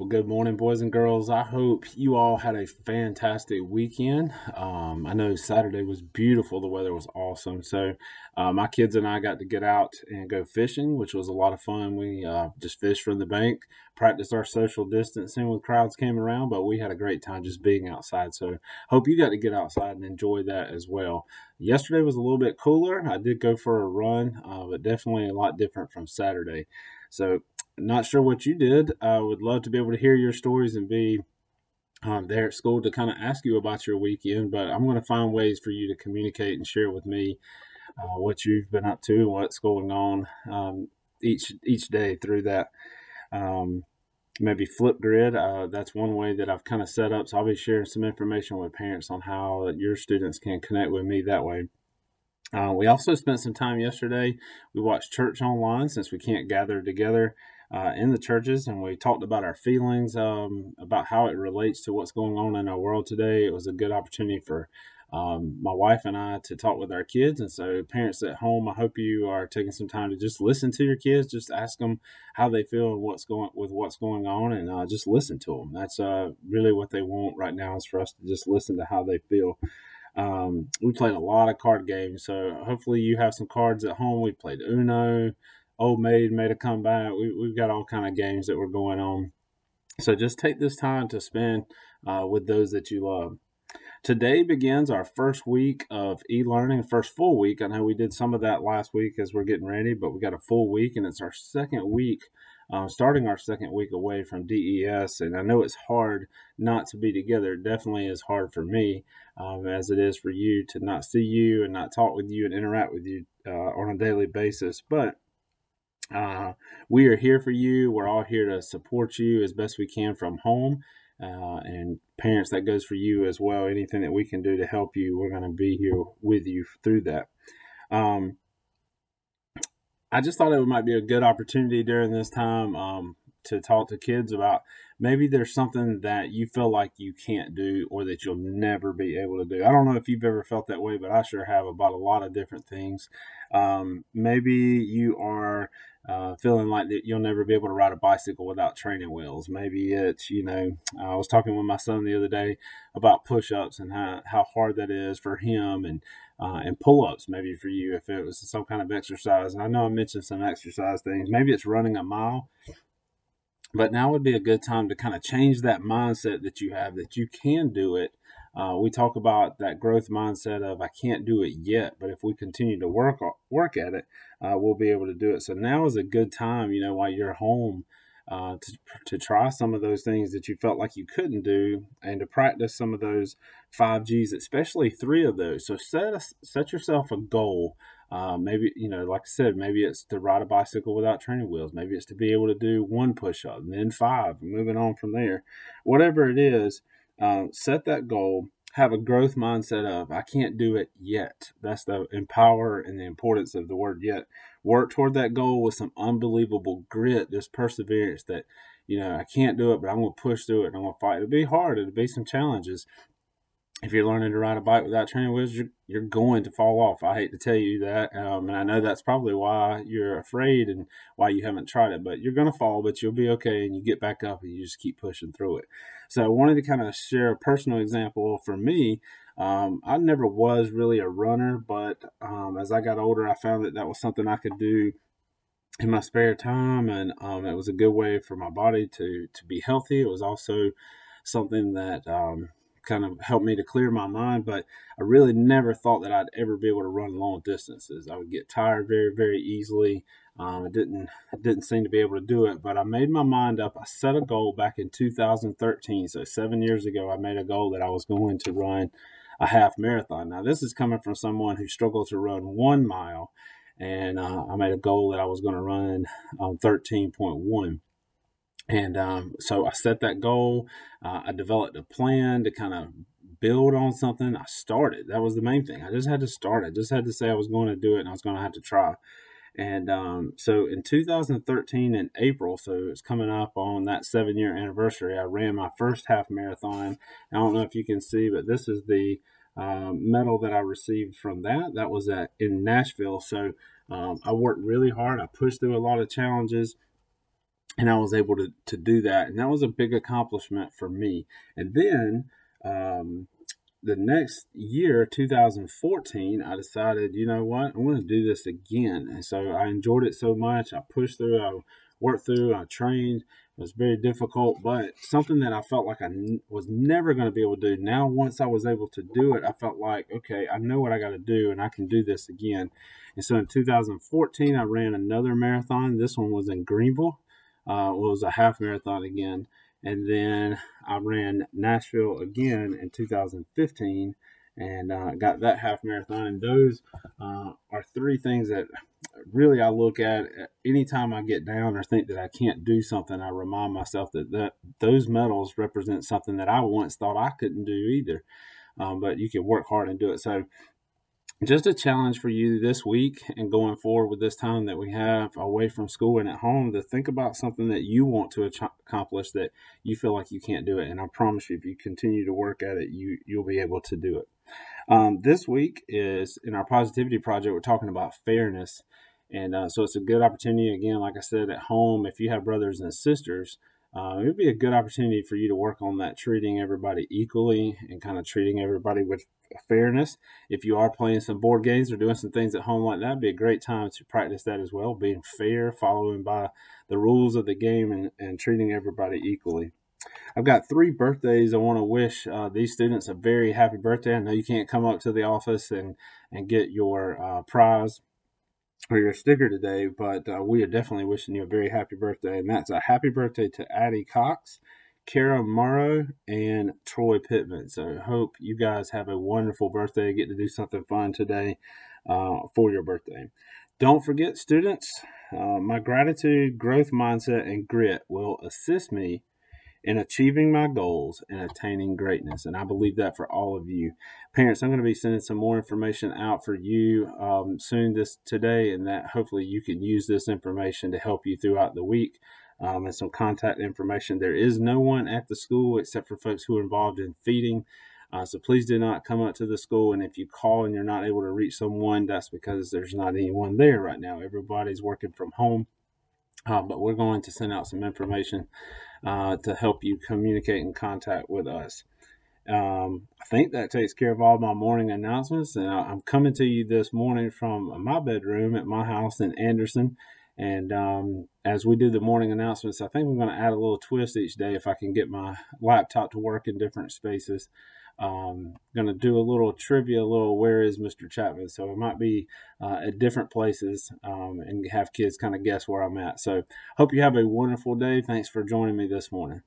Well, good morning, boys and girls. I hope you all had a fantastic weekend. I know Saturday was beautiful. The weather was awesome. So, my kids and I got to get out and go fishing, which was a lot of fun. We just fished from the bank, practiced our social distancing when crowds came around, but we had a great time just being outside. So, hope you got to get outside and enjoy that as well. Yesterday was a little bit cooler. I did go for a run, but definitely a lot different from Saturday. So, not sure what you did. I would love to be able to hear your stories and be there at school to kind of ask you about your weekend. But I'm going to find ways for you to communicate and share with me what you've been up to and what's going on each day through that. Um, Maybe Flipgrid. That's one way that I've kind of set up. So I'll be sharing some information with parents on how your students can connect with me that way. We also spent some time yesterday. We watched church online since we can't gather together in the churches, and we talked about our feelings, about how it relates to what's going on in our world today. It was a good opportunity for my wife and I to talk with our kids. And so, parents at home, I hope you are taking some time to just listen to your kids, just ask them how they feel and what's going on, and just listen to them. That's really what they want right now, is for us to just listen to how they feel. We played a lot of card games, so hopefully you have some cards at home. We played Uno, Old Maid made a comeback. We've got all kind of games that were going on. So just take this time to spend with those that you love. Today begins our first week of e-learning, first full week. I know we did some of that last week as we're getting ready, but we got a full week, and it's our second week, starting our second week away from DES. And I know it's hard not to be together. It definitely is hard for me, as it is for you to not see you and not talk with you and interact with you on a daily basis. But we are here for you. We're all here to support you as best we can from home. And parents, that goes for you as well. Anything that we can do to help you, we're going to be here with you through that. Um, I just thought it might be a good opportunity during this time to talk to kids about maybe there's something that you feel like you can't do or that you'll never be able to do. I don't know if you've ever felt that way, but I sure have about a lot of different things. Maybe you are feeling like that you'll never be able to ride a bicycle without training wheels. Maybe it's, I was talking with my son the other day about push-ups and how hard that is for him, and pull-ups maybe for you if it was some kind of exercise. And I know I mentioned some exercise things. Maybe it's running a mile, but now would be a good time to kind of change that mindset that you have that you can do it. We talk about that growth mindset of I can't do it yet, but if we continue to work at it, we'll be able to do it. So now is a good time, while you're home, to try some of those things that you felt like you couldn't do, and to practice some of those 5Gs, especially three of those. So set yourself a goal. Maybe, like I said, maybe it's to ride a bicycle without training wheels. Maybe it's to be able to do one push up and then five, and moving on from there. Whatever it is, set that goal. Have a growth mindset of I can't do it yet. That's the empower and the importance of the word yet. Work toward that goal with some unbelievable grit, this perseverance that, I can't do it, but I'm going to push through it and I'm going to fight. It'll be hard. It'll be some challenges. If you're learning to ride a bike without training wheels, you're going to fall off. I hate to tell you that, and I know that's probably why you're afraid and why you haven't tried it. But you're going to fall, but you'll be okay, and you get back up and you just keep pushing through it. So I wanted to kind of share a personal example for me. I never was really a runner, but as I got older, I found that was something I could do in my spare time, and it was a good way for my body to be healthy. It was also something that kind of helped me to clear my mind, but I really never thought that I'd ever be able to run long distances. I would get tired very, very easily. I didn't seem to be able to do it, but I made my mind up. I set a goal back in 2013, so 7 years ago. I made a goal that I was going to run a half marathon. Now, this is coming from someone who struggled to run 1 mile, and I made a goal that I was going to run 13.1. And so I set that goal. I developed a plan to kind of build on something. I started. That was the main thing. I just had to start. I just had to say I was going to do it, and I was going to have to try. And so in 2013 in April, so it's coming up on that 7-year anniversary, I ran my first half marathon. I don't know if you can see, but this is the medal that I received from that. That was in Nashville. So I worked really hard. I pushed through a lot of challenges. and I was able to do that, and that was a big accomplishment for me. And then um, the next year, 2014, I decided, you know what, I'm going to do this again. And so I enjoyed it so much. I pushed through, I worked through, I trained. It was very difficult, but something that I felt like was never going to be able to do. Now, once I was able to do it, I felt like, okay, I know what I got to do and I can do this again. And so in 2014, I ran another marathon. This one was in Greenville. It was a half marathon again. And then I ran Nashville again in 2015 and got that half marathon. And those are three things that really I look at anytime I get down or think that I can't do something. I remind myself that those medals represent something that I once thought I couldn't do either. But you can work hard and do it. So just a challenge for you this week and going forward with this time that we have away from school and at home to think about something that you want to accomplish that you feel like you can't do it. And I promise you, if you continue to work at it, you'll be able to do it. This week is in our positivity project, we're talking about fairness. And so it's a good opportunity, again, like I said, at home, if you have brothers and sisters, it would be a good opportunity for you to work on that, treating everybody equally and kind of treating everybody with fairness. If you are playing some board games or doing some things at home like that, it'd be a great time to practice that as well, being fair, following by the rules of the game and treating everybody equally. I've got 3 birthdays. I want to wish these students a very happy birthday. I know you can't come up to the office and get your prize or your sticker today, but we are definitely wishing you a very happy birthday. And that's a happy birthday to Addie Cox, Kara Morrow, and Troy Pittman. So I hope you guys have a wonderful birthday. Get to do something fun today for your birthday. Don't forget, students, my gratitude, growth mindset, and grit will assist me in achieving my goals and attaining greatness. And I believe that for all of you. Parents, I'm going to be sending some more information out for you soon today, and that hopefully you can use this information to help you throughout the week. And some contact information. There is no one at the school except for folks who are involved in feeding. So please do not come up to the school. And if you call and you're not able to reach someone, that's because there's not anyone there right now. Everybody's working from home. But we're going to send out some information to help you communicate and contact with us. I think that takes care of all my morning announcements. And I'm coming to you this morning from my bedroom at my house in Anderson. And as we do the morning announcements, I think we're going to add a little twist each day if I can get my laptop to work in different spaces. Going to do a little trivia, a little where is Mr. Chapman? So it might be at different places and have kids kind of guess where I'm at. So hope you have a wonderful day. Thanks for joining me this morning.